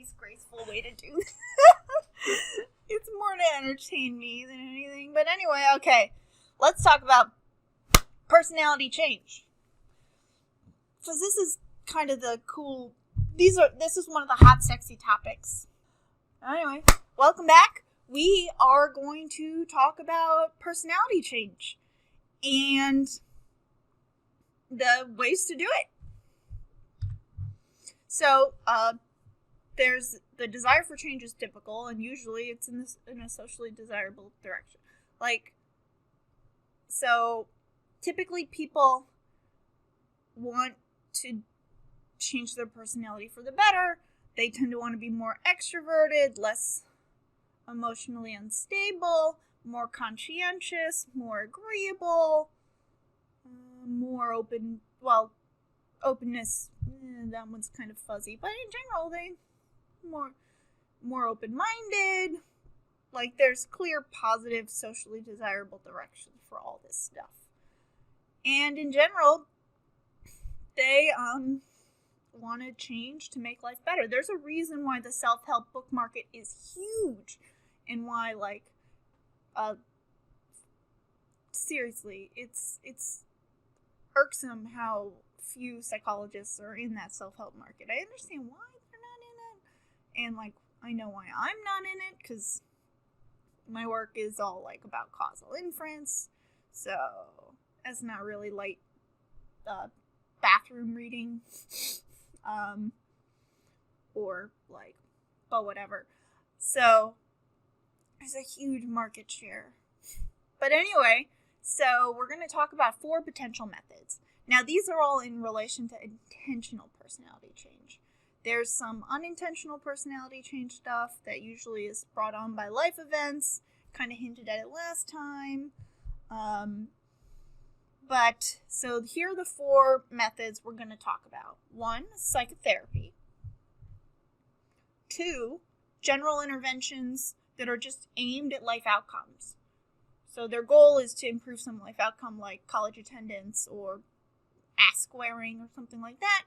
least graceful way to do this. It's more to entertain me than anything. But anyway, okay. Let's talk about personality change. Because this is kind of the cool... This is one of the hot, sexy topics. Anyway, welcome back. We are going to talk about personality change and the ways to do it. So, there's the desire for change is typical, and usually it's in a socially desirable direction. So typically people want to change their personality for the better. They tend to want to be more extroverted, less emotionally unstable, more conscientious, more agreeable, more open. Well, openness, that one's kind of fuzzy, but in general, they more open-minded. There's clear, positive, socially desirable directions for all this stuff. And in general, they want to change to make life better. There's a reason why the self-help book market is huge, and why, seriously, it's irksome how few psychologists are in that self-help market. I understand why they're not in it, and I know why I'm not in it, because my work is all about causal inference, so that's not really light bathroom reading, but whatever. So there's a huge market share. But anyway, so we're going to talk about 4 potential methods. Now, these are all in relation to intentional personality change. There's some unintentional personality change stuff that usually is brought on by life events. Kind of hinted at it last time. So here are the 4 methods we're going to talk about. 1, psychotherapy. 2, general interventions that are just aimed at life outcomes. So their goal is to improve some life outcome like college attendance or ass squaring or something like that.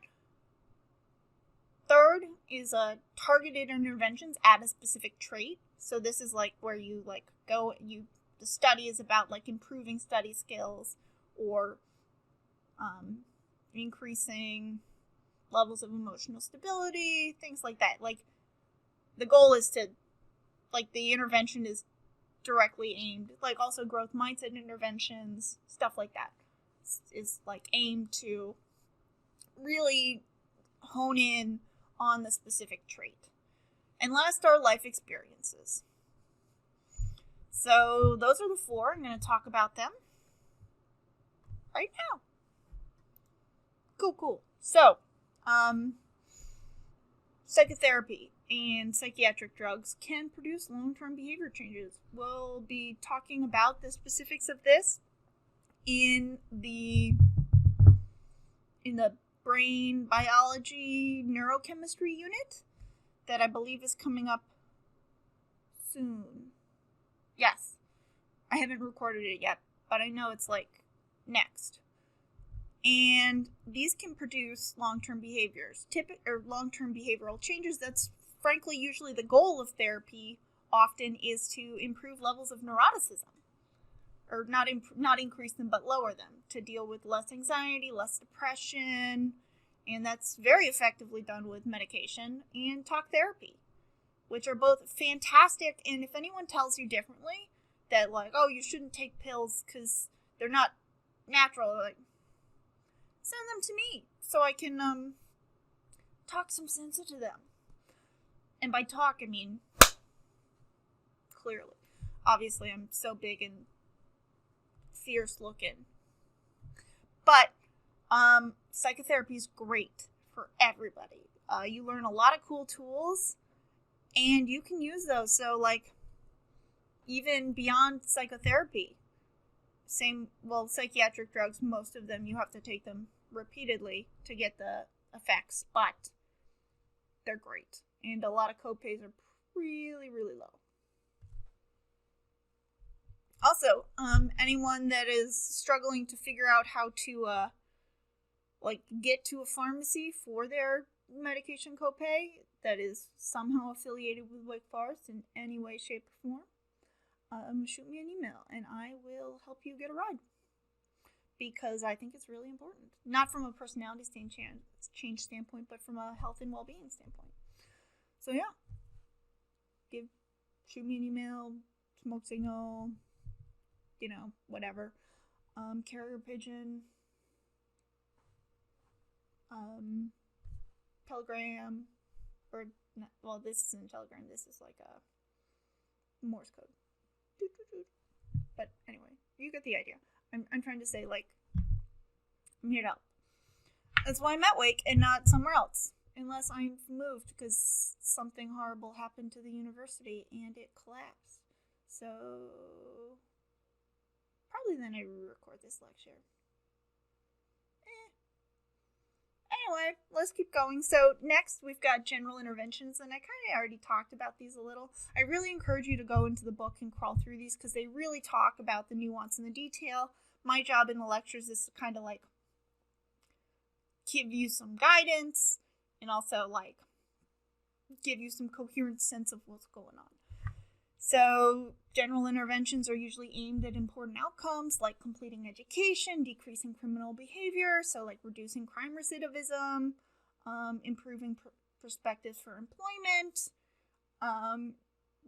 3rd is targeted interventions at a specific trait. So this is where you the study is about improving study skills or increasing levels of emotional stability, things like that. The goal is to the intervention is directly aimed, also growth mindset interventions, stuff like that is aimed to really hone in on the specific trait. And last are life experiences. So those are the 4. I'm going to talk about them right now. Cool. So, psychotherapy and psychiatric drugs can produce long-term behavior changes. We'll be talking about the specifics of this in the brain biology neurochemistry unit that I believe is coming up soon. Yes. I haven't recorded it yet, but I know it's next. And these can produce long-term behaviors, long-term behavioral changes. That's frankly usually the goal of therapy. Often is to improve levels of neuroticism, or not increase them but lower them, to deal with less anxiety, less depression, and that's very effectively done with medication and talk therapy, which are both fantastic. And if anyone tells you differently, that you shouldn't take pills because they're not natural, send them to me so I can talk some sense into them. And by talk, I mean clearly. Obviously, I'm so big and fierce looking. But psychotherapy is great for everybody. You learn a lot of cool tools, and you can use those. So, even beyond psychotherapy, psychiatric drugs, most of them, you have to take them repeatedly to get the effects, but they're great. And a lot of copays are really, really low. Also, anyone that is struggling to figure out how to, get to a pharmacy for their medication copay that is somehow affiliated with Wake Forest in any way, shape, or form, shoot me an email and I will help you get a ride. Because I think it's really important. Not from a personality change standpoint, but from a health and well-being standpoint. So yeah, shoot me an email, smoke signal, whatever. Carrier pigeon, Telegram, or well, this isn't Telegram. This is like a Morse code. But anyway, you get the idea. I'm trying to say, like, I'm here to help. That's why I'm at Wake and not somewhere else. Unless I'm moved because something horrible happened to the university and it collapsed. So, probably then I re-record this lecture. Anyway, let's keep going. So next we've got general interventions, and I kind of already talked about these a little. I really encourage you to go into the book and crawl through these because they really talk about the nuance and the detail. My job in the lectures is to kind of like give you some guidance and also like give you some coherent sense of what's going on. So general interventions are usually aimed at important outcomes like completing education, decreasing criminal behavior, so like reducing crime recidivism, improving perspectives for employment,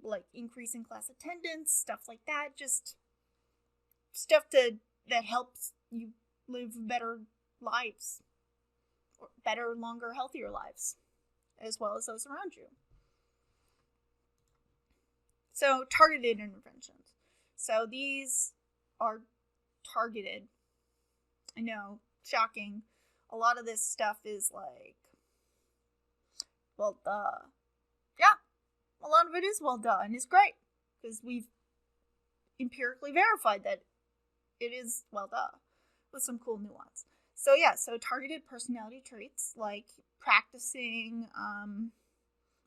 like increasing class attendance, stuff like that. Just stuff that helps you live better lives, or better, longer, healthier lives, as well as those around you. So, targeted interventions. So, these are targeted. I know, shocking. A lot of this stuff is like, well, duh. Yeah, a lot of it is well done. And it's great because we've empirically verified that it is well done with some cool nuance. So, yeah, so targeted personality traits like practicing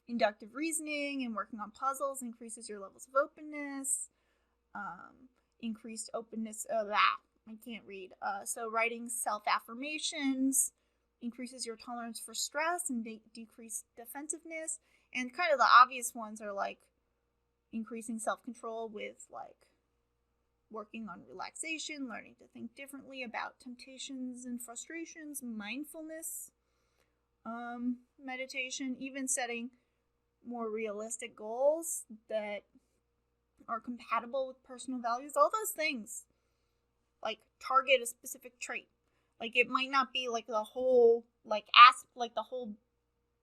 inductive reasoning and working on puzzles increases your levels of openness. Increased openness. I can't read. So writing self-affirmations increases your tolerance for stress and decrease defensiveness. And kind of the obvious ones are like increasing self-control with like working on relaxation, learning to think differently about temptations and frustrations, mindfulness, meditation, even setting more realistic goals that are compatible with personal values. All those things like target a specific trait. Like it might not be like the whole the whole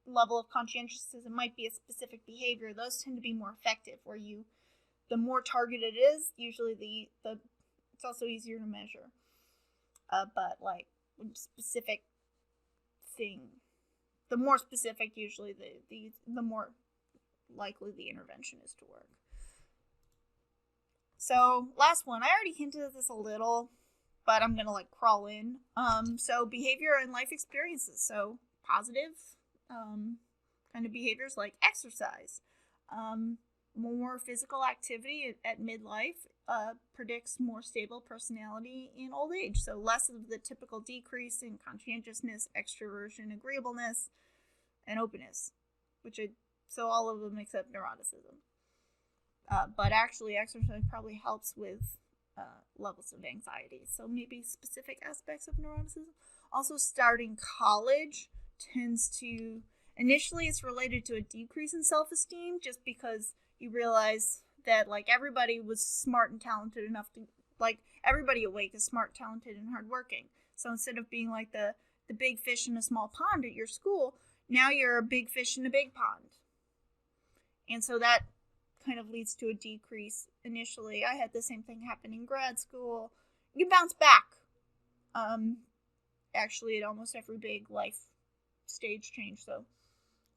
level of conscientiousness. It might be a specific behavior. Those tend to be more effective where the more targeted it is, usually the it's also easier to measure. But like specific thing, the more specific usually the more likely the intervention is to work. So last one, I already hinted at this a little, but I'm gonna like crawl in. So behavior and life experiences. So positive kind of behaviors like exercise, more physical activity at midlife predicts more stable personality in old age. So less of the typical decrease in conscientiousness, extroversion, agreeableness, and openness, so all of them except neuroticism. But actually, exercise probably helps with levels of anxiety. So maybe specific aspects of neuroticism. Also, starting college tends to, initially it's related to a decrease in self-esteem just because you realize that like everybody was smart and talented enough to, like everybody at Wake is smart, talented, and hardworking. So instead of being like the big fish in a small pond at your school, now you're a big fish in a big pond. And so that kind of leads to a decrease initially. I had the same thing happen in grad school. You bounce back. Actually, at almost every big life stage change. So,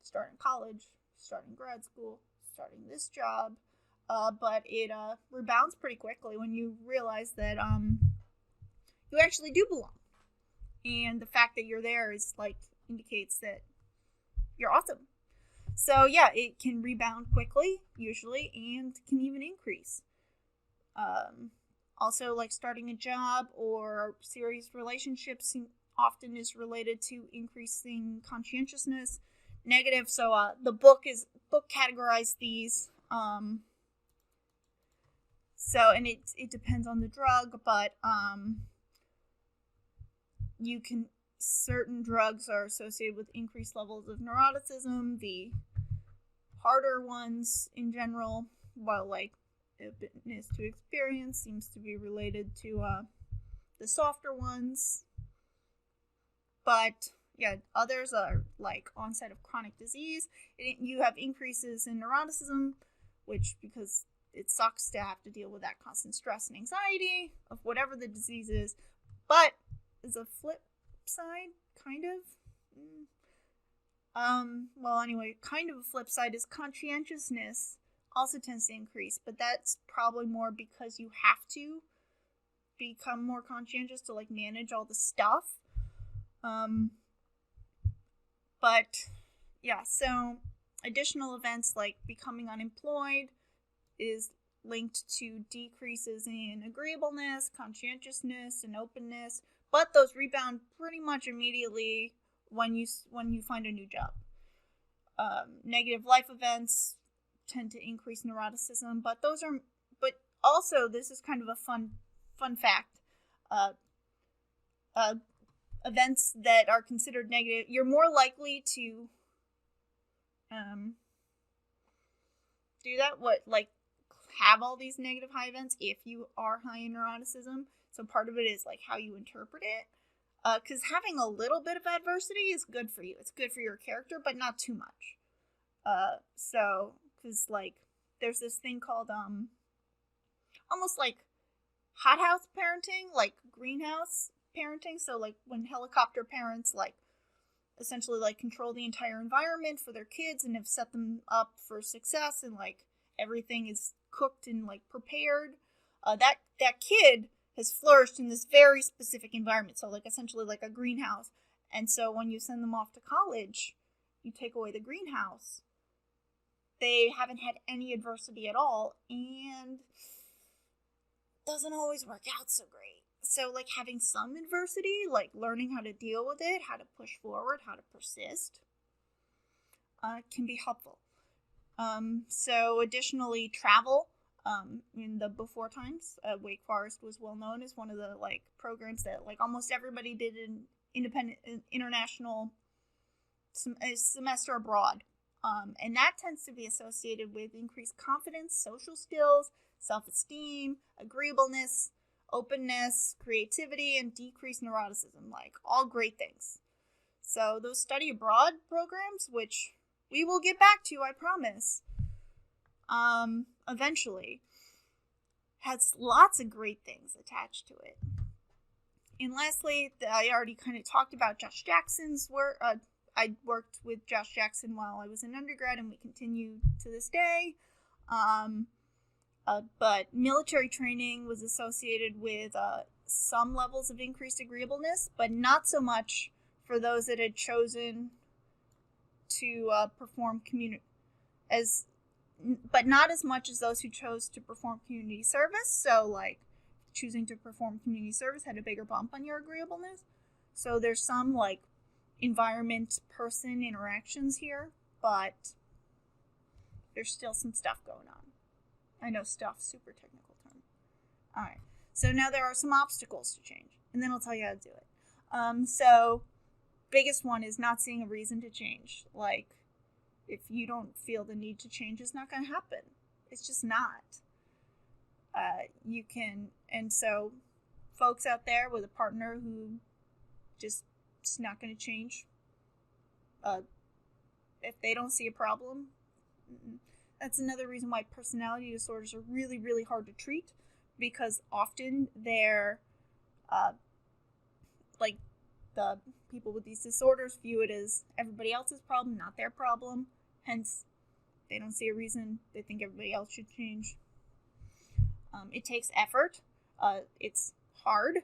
starting college, starting grad school, starting this job. But it rebounds pretty quickly when you realize that you actually do belong. And the fact that you're there is like indicates that you're awesome. So yeah, it can rebound quickly, usually, and can even increase. Also, like starting a job or serious relationships often is related to increasing conscientiousness. negative. So the book categorized these. So, and it depends on the drug, but certain drugs are associated with increased levels of neuroticism. The harder ones in general, while like openness to experience seems to be related to the softer ones. But yeah, others are like onset of chronic disease. You have increases in neuroticism, which because it sucks to have to deal with that constant stress and anxiety of whatever the disease is. But as a flip side, kind of. Well, anyway, kind of a flip side is conscientiousness also tends to increase, but that's probably more because you have to become more conscientious to like manage all the stuff. But yeah, so additional events like becoming unemployed is linked to decreases in agreeableness, conscientiousness, and openness, but those rebound pretty much immediately when you find a new job. Negative life events tend to increase neuroticism, but also this is kind of a fun fact. Events that are considered negative, you're more likely to do that. Have all these negative high events if you are high in neuroticism. So part of it is like how you interpret it. Because having a little bit of adversity is good for you. It's good for your character, but not too much. Because like there's this thing called almost like hothouse parenting, like greenhouse parenting. So like when helicopter parents like essentially like control the entire environment for their kids and have set them up for success and like everything is cooked and like prepared. That kid has flourished in this very specific environment. So like essentially like a greenhouse. And so when you send them off to college, you take away the greenhouse. They haven't had any adversity at all and doesn't always work out so great. So like having some adversity, like learning how to deal with it, how to push forward, how to persist, can be helpful. So additionally, travel. In the before times, Wake Forest was well known as one of the like programs that like almost everybody did an independent international semester abroad. And that tends to be associated with increased confidence, social skills, self-esteem, agreeableness, openness, creativity, and decreased neuroticism, like all great things. So those study abroad programs, which we will get back to, I promise, eventually, has lots of great things attached to it. And lastly, I already kind of talked about Josh Jackson's work. I worked with Josh Jackson while I was an undergrad, and we continue to this day. But military training was associated with some levels of increased agreeableness, but not so much for those that had chosen to perform but not as much as those who chose to perform community service. So, like, choosing to perform community service had a bigger bump on your agreeableness. So there's some, like, environment-person interactions here, but there's still some stuff going on. I know stuff, super technical term. All right. So now there are some obstacles to change, and then I'll tell you how to do it. So biggest one is not seeing a reason to change. Like, if you don't feel the need to change, it's not going to happen. It's just not. And so folks out there with a partner who just is not going to change, if they don't see a problem, that's another reason why personality disorders are really, really hard to treat, because often they're, like, the people with these disorders view it as everybody else's problem, not their problem. Hence, they don't see a reason. They think everybody else should change. It takes effort. It's hard.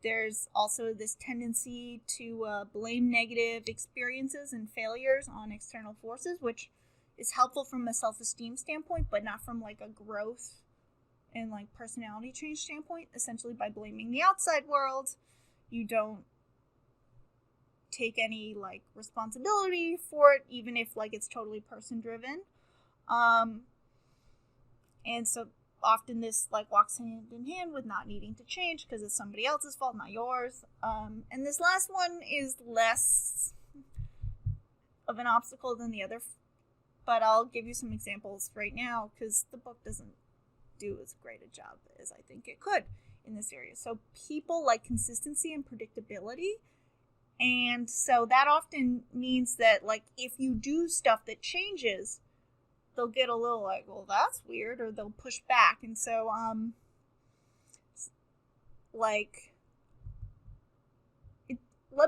There's also this tendency to blame negative experiences and failures on external forces, which is helpful from a self-esteem standpoint, but not from like a growth and like personality change standpoint. Essentially, by blaming the outside world, you don't take any like responsibility for it, even if like it's totally person driven. And so often this like walks hand in hand with not needing to change because it's somebody else's fault, not yours. And this last one is less of an obstacle than the other, but I'll give you some examples right now because the book doesn't do as great a job as I think it could in this area. So people like consistency and predictability. And so that often means that like if you do stuff that changes, they'll get a little like, well, that's weird, or they'll push back. And so let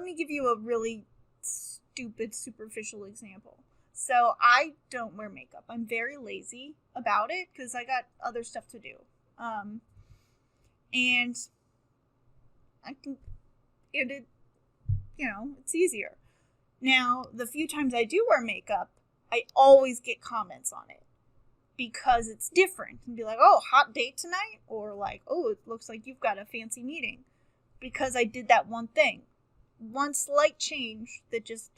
me give you a really stupid, superficial example. So I don't wear makeup. I'm very lazy about it because I got other stuff to do. And I can, it's easier. Now, the few times I do wear makeup, I always get comments on it because it's different. And be like, oh, hot date tonight? Or like, oh, it looks like you've got a fancy meeting. Because I did that one thing. One slight change that just,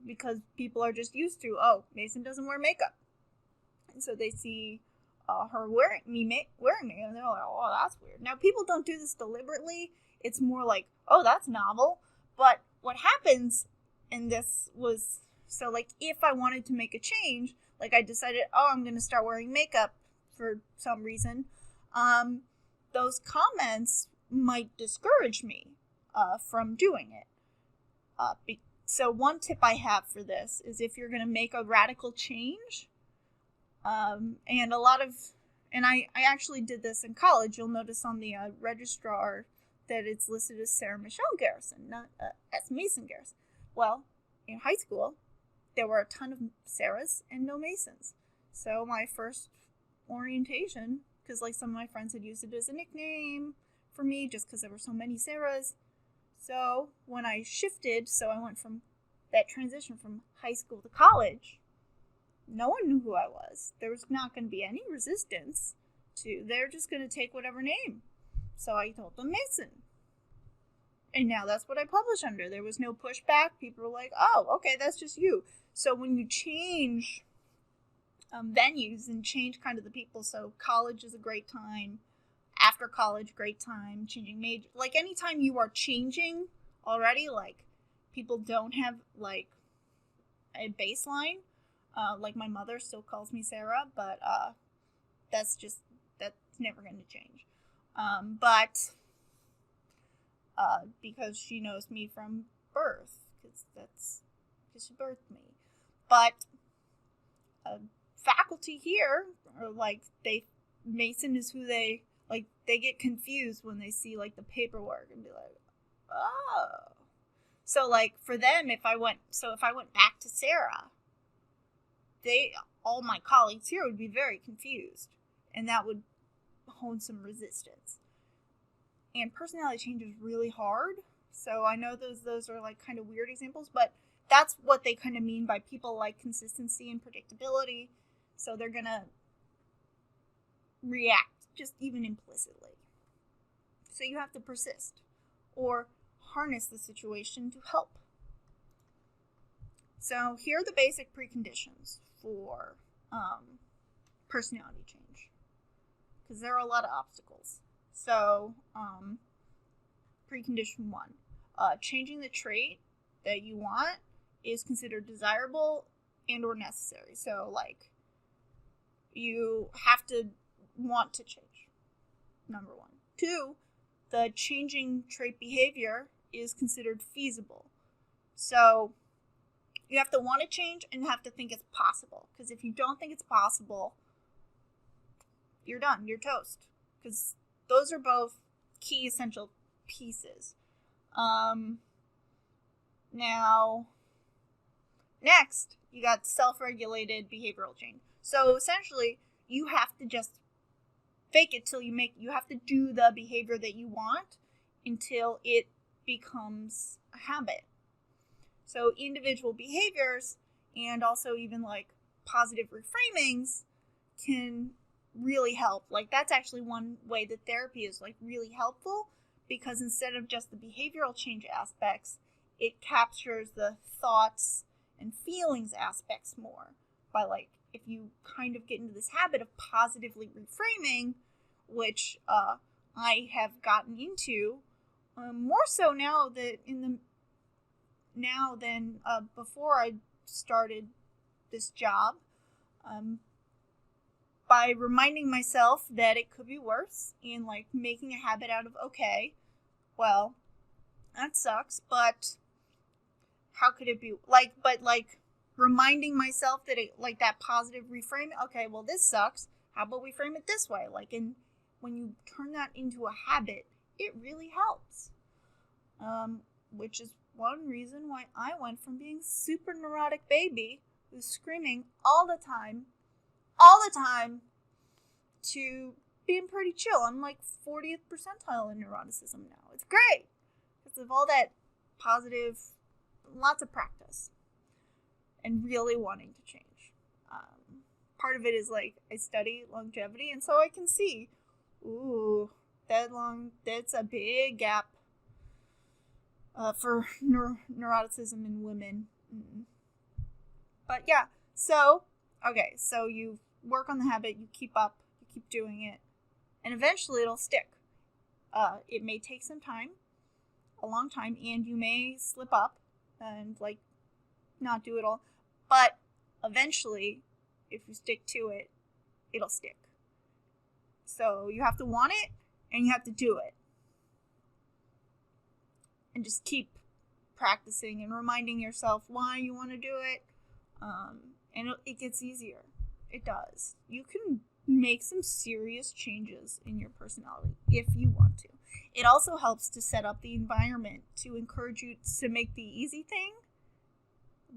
because people are just used to, oh, Mason doesn't wear makeup. And so they see her wearing me, and they're like, oh, that's weird. Now, people don't do this deliberately. It's more like, oh, that's novel. But what happens, and this was, so like if I wanted to make a change, like I decided, oh, I'm going to start wearing makeup for some reason, those comments might discourage me from doing it. So one tip I have for this is if you're going to make a radical change, and I actually did this in college. You'll notice on the registrar that it's listed as Sarah Michelle Garrison, not as Mason Garrison. Well, in high school, there were a ton of Sarahs and no Masons. So my first orientation, because like some of my friends had used it as a nickname for me just because there were so many Sarahs. So when I shifted, so I went from that transition from high school to college, no one knew who I was. There was not going to be any resistance they're just going to take whatever name. So I told them Mason. And now that's what I publish under. There was no pushback. People were like, oh, okay, that's just you. So when you change venues and change kind of the people, so college is a great time. After college, great time. Changing major. Like anytime you are changing already, like people don't have like a baseline. Like my mother still calls me Sarah, but that's never going to change. But because she knows me from birth, because she birthed me. But faculty here are like Mason is who they like. They get confused when they see like the paperwork and be like, oh. So like for them, if I went back to Sarah, all my colleagues here would be very confused, and that would hone some resistance. And personality change is really hard. So I know those are like kind of weird examples, but that's what they kind of mean by people like consistency and predictability. So they're going to react just even implicitly. So you have to persist or harness the situation to help. So here are the basic preconditions for personality change, because there are a lot of obstacles. So precondition 1, changing the trait that you want is considered desirable and or necessary. So like you have to want to change, number 1. 2, the changing trait behavior is considered feasible. So you have to want to change and you have to think it's possible. Because if you don't think it's possible, you're done. You're toast. Because those are both key essential pieces. Now, next, you got self-regulated behavioral change. So essentially, you have to just fake it till you have to do the behavior that you want until it becomes a habit. So individual behaviors and also even like positive reframings can really help. Like that's actually one way that therapy is like really helpful, because instead of just the behavioral change aspects, it captures the thoughts and feelings aspects more by, like, if you kind of get into this habit of positively reframing, which I have gotten into more so now than before I started this job, by reminding myself that it could be worse and, like, making a habit out of, okay, well, that sucks, but how could it be reminding myself that it, like, that positive reframe, okay, well, this sucks, how about we frame it this way? Like, and when you turn that into a habit, it really helps. Which is one reason why I went from being super neurotic baby who's screaming all the time, to being pretty chill. I'm like 40th percentile in neuroticism now. It's great because of all that positive, lots of practice, and really wanting to change. Part of it is, like, I study longevity, and so I can see, that's a big gap for neuroticism in women. But yeah, so you work on the habit, you keep doing it, and eventually it'll stick. It may take some time, a long time, and you may slip up and, like, not do it all, but eventually, if you stick to it, it'll stick. So you have to want it, and you have to do it. And just keep practicing and reminding yourself why you want to do it. And it gets easier. It does. You can make some serious changes in your personality if you want to. It also helps to set up the environment to encourage you to make the easy thing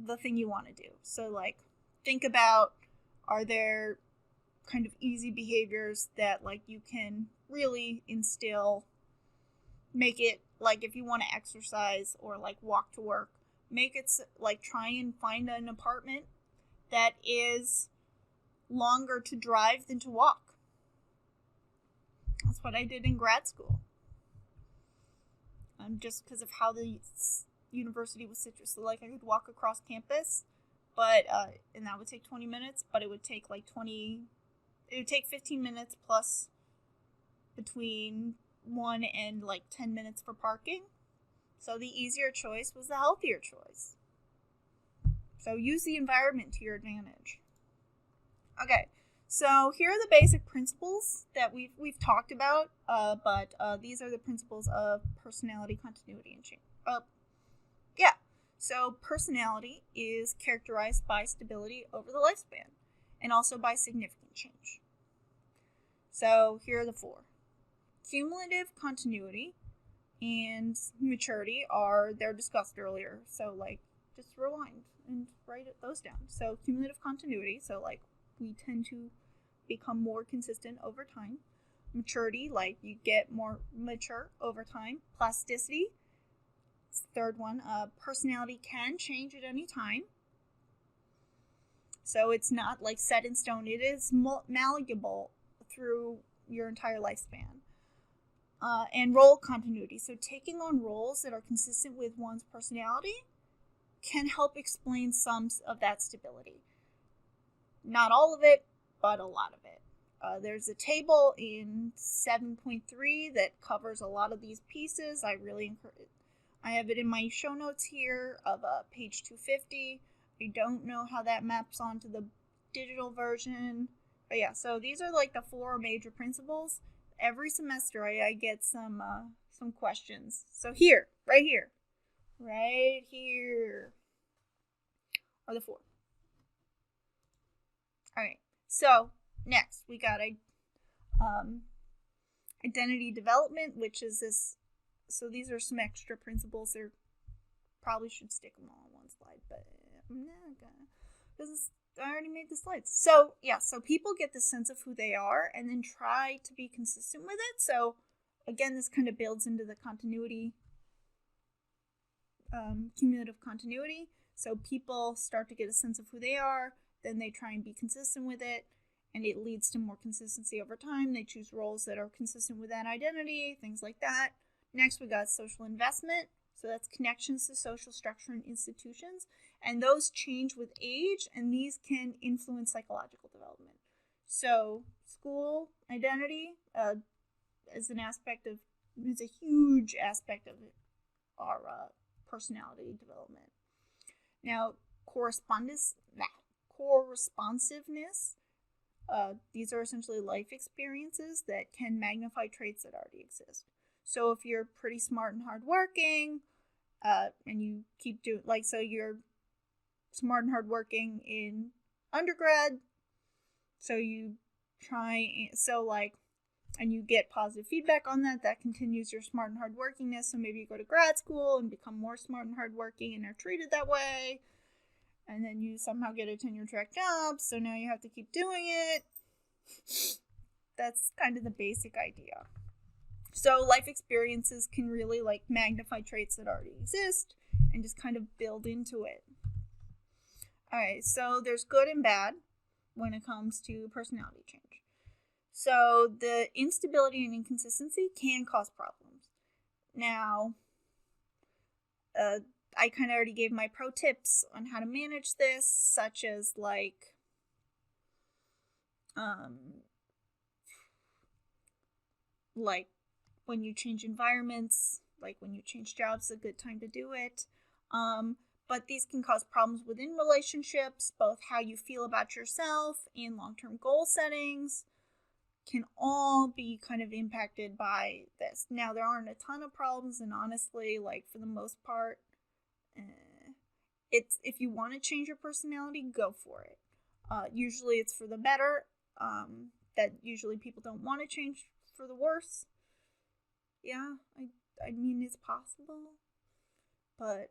the thing you want to do. So, like, think about, are there kind of easy behaviors that, like, you can really instill, make it, like, if you want to exercise or, like, walk to work, make it, like, try and find an apartment that is longer to drive than to walk. That's what I did in grad school. Just because of how the university was situated. So, like, I could walk across campus, but, and that would take 20 minutes, but it would take, like, 15 minutes plus between 1 and, like, 10 minutes for parking. So the easier choice was the healthier choice. So use the environment to your advantage. Okay, so here are the basic principles that we've talked about, but these are the principles of personality, continuity, and change. So personality is characterized by stability over the lifespan, and also by significant change. So here are the 4. Cumulative continuity and maturity they're discussed earlier. So, like, just rewind and write those down. So cumulative continuity, so, like, we tend to become more consistent over time. Maturity, like, you get more mature over time. Plasticity, third one. Personality can change at any time. So it's not, like, set in stone. It is malleable through your entire lifespan. And role continuity. So taking on roles that are consistent with one's personality can help explain some of that stability. Not all of it, but a lot of it. There's a table in 7.3 that covers a lot of these pieces. I really encourage. I have it in my show notes here of page 250. I don't know how that maps onto the digital version. But yeah, so these are, like, the 4 major principles. Every semester I get some questions. So right here are the 4. Alright, so next we got identity development, which is this. So these are some extra principles. They probably should stick them all on one slide, but I'm not gonna, because I already made the slides. So yeah, so people get the sense of who they are and then try to be consistent with it. So again, this kind of builds into the continuity, cumulative continuity. So people start to get a sense of who they are, then they try and be consistent with it, and it leads to more consistency over time. They choose roles that are consistent with that identity, things like that. Next, we got social investment. So that's connections to social structure and institutions. And those change with age, and these can influence psychological development. So school identity is a huge aspect of our personality development. Now, corresponsiveness. These are essentially life experiences that can magnify traits that already exist. So if you're pretty smart and hardworking, and you keep doing, so you're smart and hardworking in undergrad, and you get positive feedback on that continues your smart and hardworkingness. So maybe you go to grad school and become more smart and hardworking and are treated that way. And then you somehow get a tenure track job, so now you have to keep doing it. That's kind of the basic idea. So life experiences can really magnify traits that already exist and just kind of build into it. Alright, so there's good and bad when it comes to personality change. So the instability and inconsistency can cause problems. Now, I kind of already gave my pro tips on how to manage this, such as when you change environments, when you change jobs, a good time to do it. But these can cause problems within relationships, both how you feel about yourself and long-term goal settings can all be kind of impacted by this. Now, there aren't a ton of problems, and honestly, for the most part, it's if you want to change your personality, go for it. Usually it's for the better. That usually people don't want to change for the worse. Yeah, I mean, it's possible, but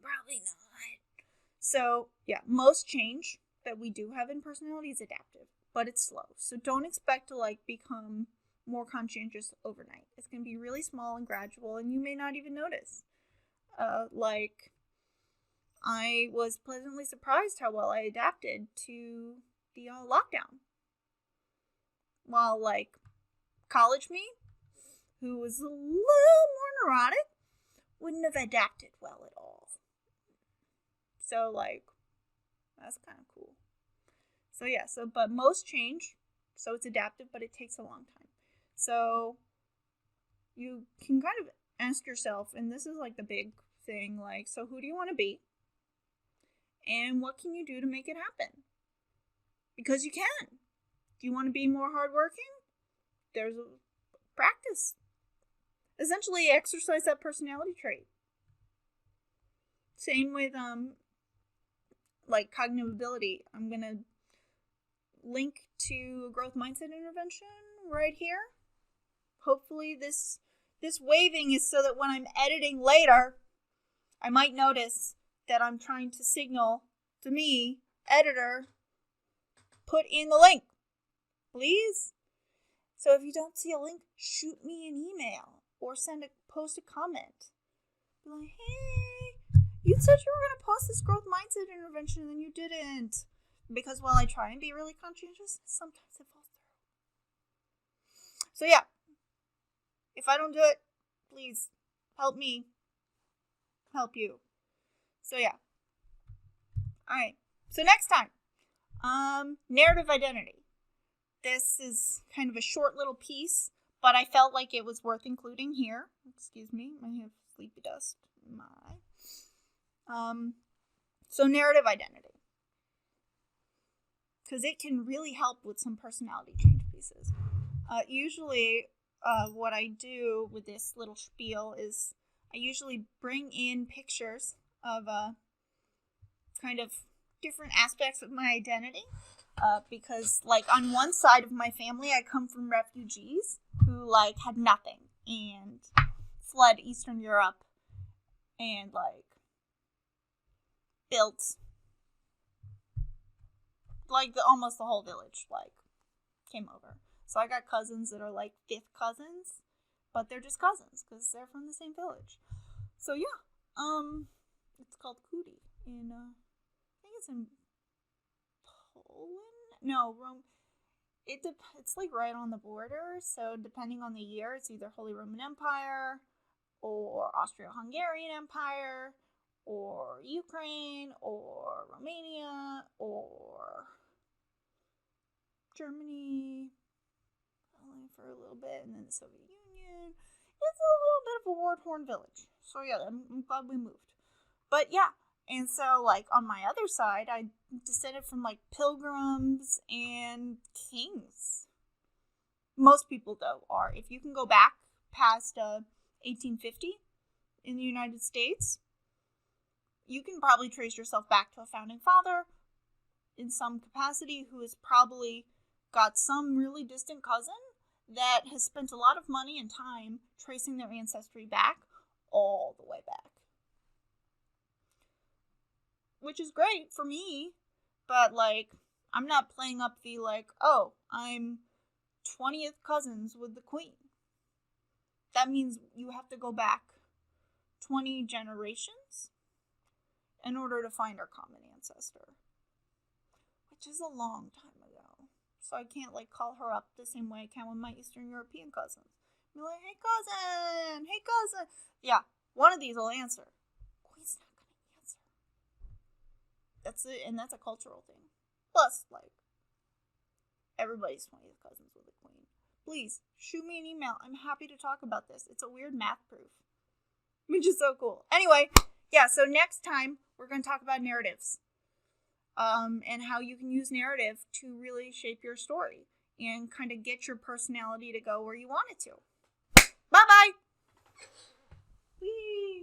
probably not. So yeah, most change that we do have in personality is adaptive, but it's slow. So don't expect to become more conscientious overnight. It's going to be really small and gradual, and you may not even notice. I was pleasantly surprised how well I adapted to the lockdown. While college me, who was a little more neurotic, wouldn't have adapted well at all. So that's kind of cool. So yeah, but most change, so it's adaptive, but it takes a long time. So you can kind of ask yourself, and this is the big thing, so who do you want to be? And what can you do to make it happen? Because you can. Do you want to be more hardworking? There's a practice. Essentially, exercise that personality trait. Same with cognitive ability. I'm gonna link to a growth mindset intervention right here. Hopefully, this waving is so that when I'm editing later, I might notice that I'm trying to signal to me, editor, put in the link, please. So if you don't see a link, shoot me an email or post a comment. Be like, hey, you said you were going to post this growth mindset intervention and then you didn't. Because while I try and be really conscientious, sometimes it falls through. So yeah, if I don't do it, please help me help you. So yeah. Alright, so next time, narrative identity. This is kind of a short little piece, but I felt like it was worth including here. Excuse me, I have sleepy dust in my eye. So narrative identity. Because it can really help with some personality change pieces. Usually, what I do with this little spiel is I usually bring in pictures of kind of different aspects of my identity. Because on one side of my family, I come from refugees who had nothing and fled Eastern Europe and built almost the whole village came over. So I got cousins that are fifth cousins, but they're just cousins because they're from the same village. So yeah, it's called Kuti in I think it's in Poland. No, Rome. It's like right on the border, so depending on the year, it's either Holy Roman Empire or Austro-Hungarian Empire or Ukraine or Romania or Germany only for a little bit, and then the Soviet Union. It's a little bit of a war-torn village. So yeah, I'm glad we moved. But yeah, and so like on my other side, I descended from like pilgrims and kings. Most people though are. If you can go back past 1850 in the United States, you can probably trace yourself back to a founding father in some capacity who has probably got some really distant cousin that has spent a lot of money and time tracing their ancestry back all the way back. Which is great for me, but like, I'm not playing up the like, oh, I'm 20th cousins with the queen. That means you have to go back 20 generations in order to find our common ancestor, which is a long time ago. So I can't like call her up the same way I can with my Eastern European cousins. Be like, hey cousin. Yeah, one of these will answer. Queen's not gonna answer. That's it, and that's a cultural thing. Plus, like, everybody's 20th cousins with the queen. Please, shoot me an email. I'm happy to talk about this. It's a weird math proof. Which is so cool. Anyway, yeah, so next time, we're going to talk about narratives. And how you can use narrative to really shape your story. And kind of get your personality to go where you want it to. Bye-bye!